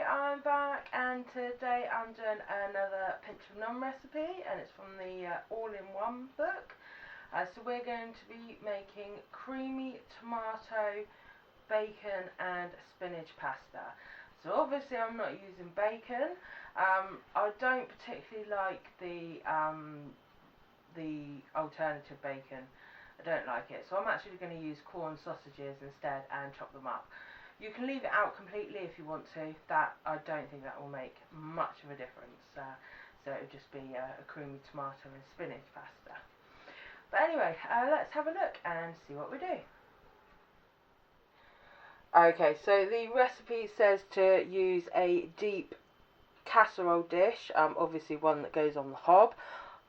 I'm back, and today I'm doing another pinch of num recipe, and it's from the all-in-one book. So we're going to be making creamy tomato, bacon and spinach pasta. So obviously I'm not using bacon. I don't particularly like the alternative bacon. I don't like it, so I'm actually going to use corn sausages instead and chop them up. You can leave it out completely if you want to. That, I don't think that will make much of a difference. So it would just be a creamy tomato and spinach pasta. But anyway, let's have a look and see what we do. Okay, so the recipe says to use a deep casserole dish, obviously one that goes on the hob.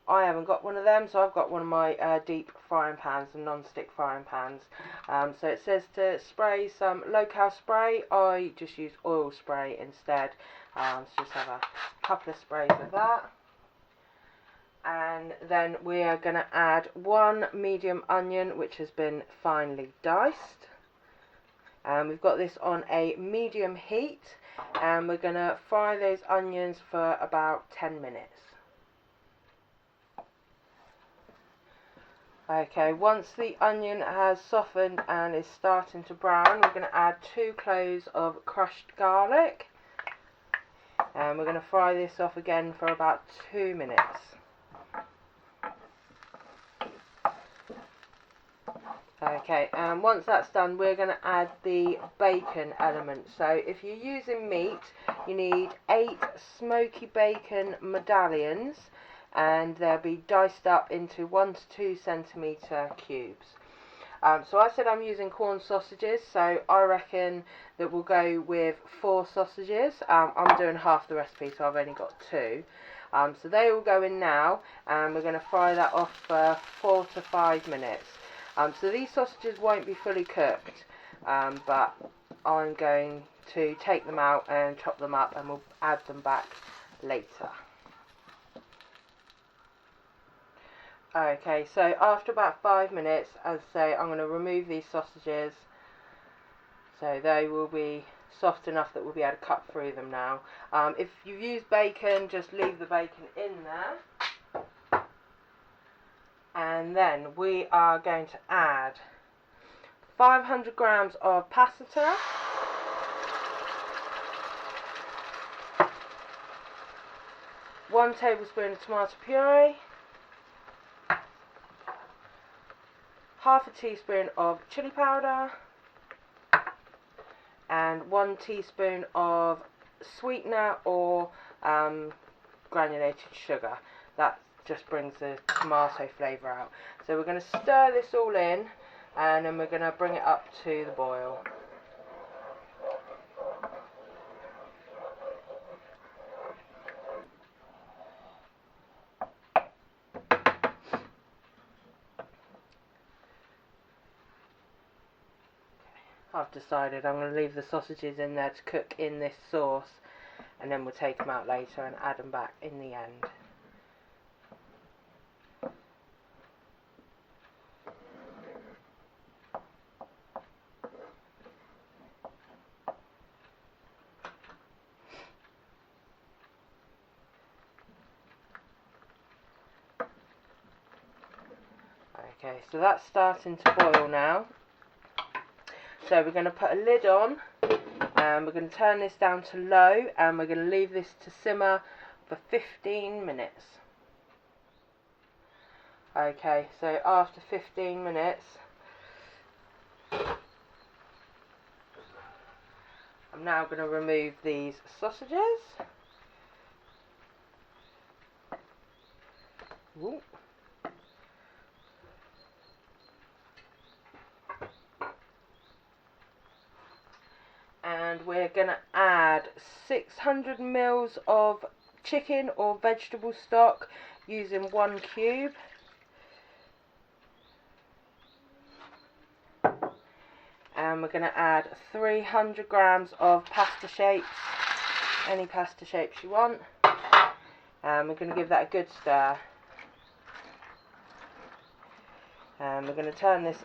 I haven't got one of them, so I've got one of my deep frying pans, and non-stick frying pans. So it says to spray some low-cal spray. I just use oil spray instead. So just have a couple of sprays of that. And then we are going to add one medium onion, which has been finely diced. We've got this on a medium heat, and we're going to fry those onions for about 10 minutes. Okay, once the onion has softened and is starting to brown, we're going to add 2 cloves of crushed garlic, and we're going to fry this off again for about 2 minutes. Okay, and once that's done, we're going to add the bacon element. So if you're using meat, you need 8 smoky bacon medallions, and they'll be diced up into 1 to 2 centimetre cubes. So I said I'm using corn sausages, so I reckon that we'll go with 4 sausages. I'm doing half the recipe, so I've only got 2. So they all go in now, and we're going to fry that off for 4 to 5 minutes. So these sausages won't be fully cooked, but I'm going to take them out and chop them up, and we'll add them back later. Okay, so after about 5 minutes, as I say, I'm going to remove these sausages, so they will be soft enough that we'll be able to cut through them now. If you use bacon, just leave the bacon in there. And then we are going to add 500 grams of pasta, 1 tablespoon of tomato puree, half a teaspoon of chili powder, and 1 teaspoon of sweetener or granulated sugar. That just brings the tomato flavour out. So we're going to stir this all in, and then we're going to bring it up to the boil. I've decided I'm going to leave the sausages in there to cook in this sauce, and then we'll take them out later and add them back in the end. Okay, so that's starting to boil now. So we're going to put a lid on, and we're going to turn this down to low, and we're going to leave this to simmer for 15 minutes. Okay, so after 15 minutes, I'm now going to remove these sausages. Ooh. And we're going to add 600 ml of chicken or vegetable stock using 1 cube. And we're going to add 300 grams of pasta shapes, any pasta shapes you want. And we're going to give that a good stir. And we're going to turn this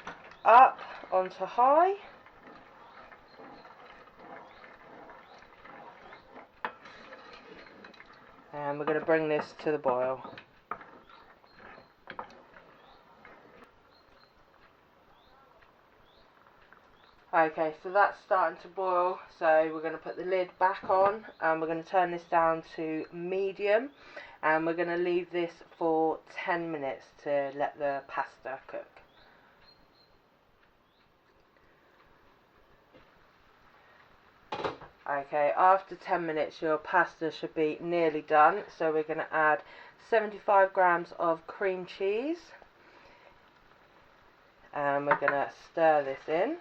up onto high. And we're going to bring this to the boil. Okay, so that's starting to boil, so we're going to put the lid back on and we're going to turn this down to medium, and we're going to leave this for 10 minutes to let the pasta cook. Okay, after 10 minutes your pasta should be nearly done, so we're going to add 75 grams of cream cheese and we're going to stir this in.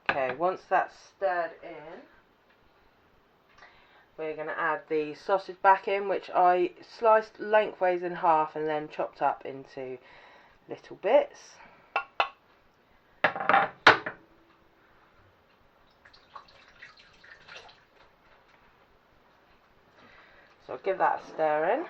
Okay, once that's stirred in, we're going to add the sausage back in, which I sliced lengthways in half and then chopped up into little bits. So I'll give that a stir in.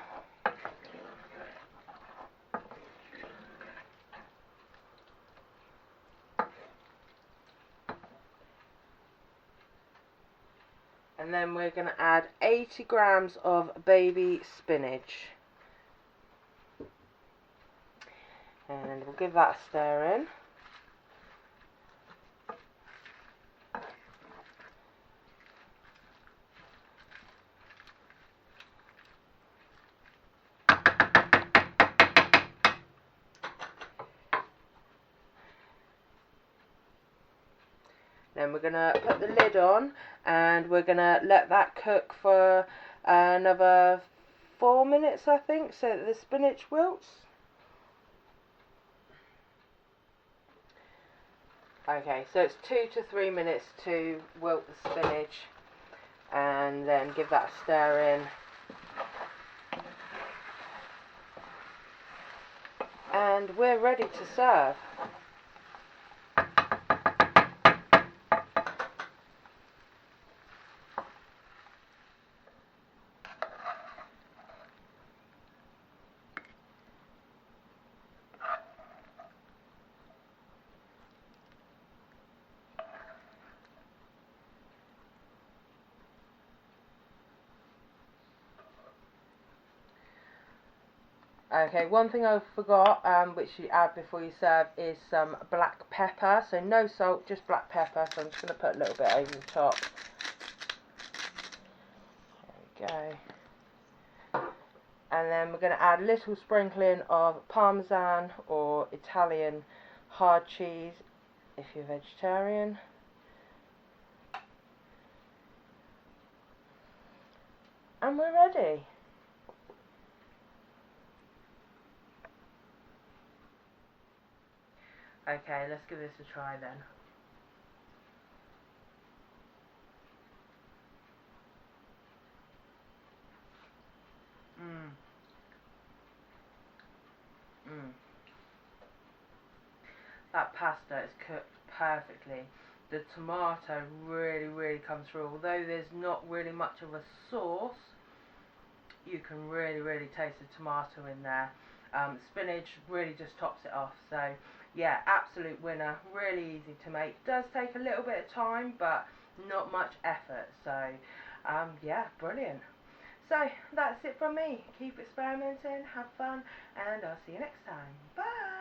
And then we're going to add 80 grams of baby spinach. And we'll give that a stir in. Then we're going to put the lid on and we're going to let that cook for another 4 minutes, I think, so that the spinach wilts. Okay, so it's 2 to 3 minutes to wilt the spinach, and then give that a stir in. And we're ready to serve. Okay, one thing I forgot, which you add before you serve, is some black pepper. So no salt, just black pepper. So I'm just going to put a little bit over the top. There we go. And then we're going to add a little sprinkling of Parmesan or Italian hard cheese if you're vegetarian. And we're ready. Okay, let's give this a try then. That pasta is cooked perfectly. The tomato really comes through. Although there's not really much of a sauce, you can really taste the tomato in there. Spinach really just tops it off. So yeah, absolute winner. Really easy to make. Does take a little bit of time, but not much effort. So yeah, brilliant. So that's it from me. Keep experimenting, have fun, and I'll see you next time. Bye.